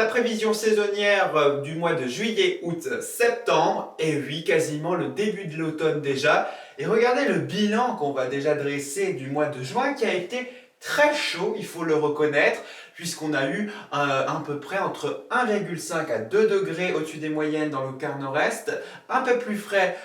prévision saisonnière du mois de juillet, août, septembre, et oui, quasiment le début de l'automne déjà. Et regardez le bilan qu'on va déjà dresser du mois de juin qui a été très chaud, il faut le reconnaître, puisqu'on a eu à peu près entre 1,5 à 2 degrés au-dessus des moyennes dans le quart nord-est, un peu plus frais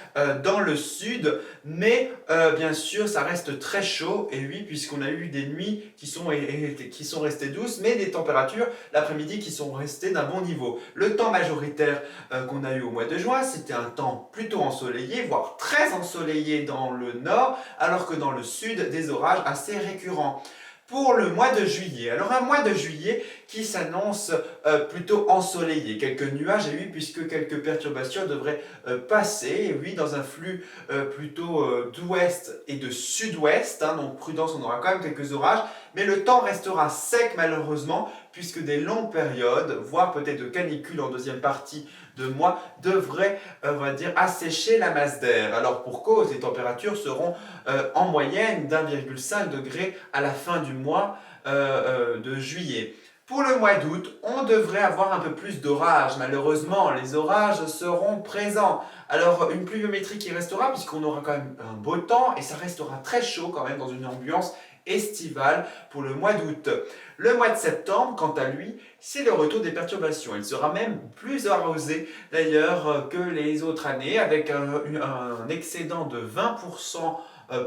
dans le sud, mais bien sûr ça reste très chaud, et oui, puisqu'on a eu des nuits qui sont restées douces, mais des températures l'après-midi qui sont restées d'un bon niveau. Le temps majoritaire qu'on a eu au mois de juin, c'était un temps plutôt ensoleillé, voire très ensoleillé dans le nord, alors que dans le sud, des orages assez récurrents. Pour le mois de juillet, alors un mois de juillet qui s'annonce plutôt ensoleillé, quelques nuages et oui, puisque quelques perturbations devraient passer, et oui, dans un flux plutôt d'ouest et de sud-ouest, hein, donc prudence, on aura quand même quelques orages, mais le temps restera sec malheureusement, puisque des longues périodes, voire peut-être de canicule en deuxième partie de mois, devraient, on va dire, assécher la masse d'air. Alors pour cause, les températures seront en moyenne d'1,5 degré à la fin du mois de juillet. Pour le mois d'août, on devrait avoir un peu plus d'orages. Malheureusement, les orages seront présents. Alors, une pluviométrie qui restera, puisqu'on aura quand même un beau temps, et ça restera très chaud quand même dans une ambiance estivale pour le mois d'août. Le mois de septembre, quant à lui, c'est le retour des perturbations. Il sera même plus arrosé d'ailleurs que les autres années, avec un excédent de 20%.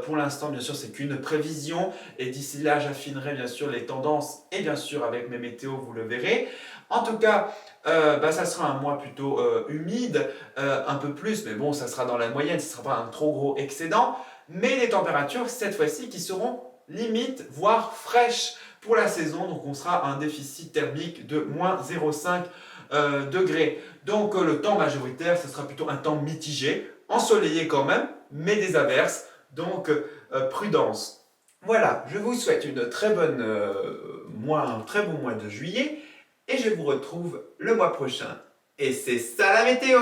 Pour l'instant, bien sûr, c'est qu'une prévision, et d'ici là, j'affinerai bien sûr les tendances, et bien sûr, avec mes météos, vous le verrez. En tout cas, ça sera un mois plutôt humide, un peu plus, mais bon, ça sera dans la moyenne, ce ne sera pas un trop gros excédent, mais des températures, cette fois-ci, qui seront limite, voire fraîches pour la saison, donc on sera à un déficit thermique de moins 0,5 degrés. Donc le temps majoritaire, ce sera plutôt un temps mitigé, ensoleillé quand même, mais des averses. Donc, prudence. Voilà, je vous souhaite un très bon mois de juillet et je vous retrouve le mois prochain. Et c'est ça la météo!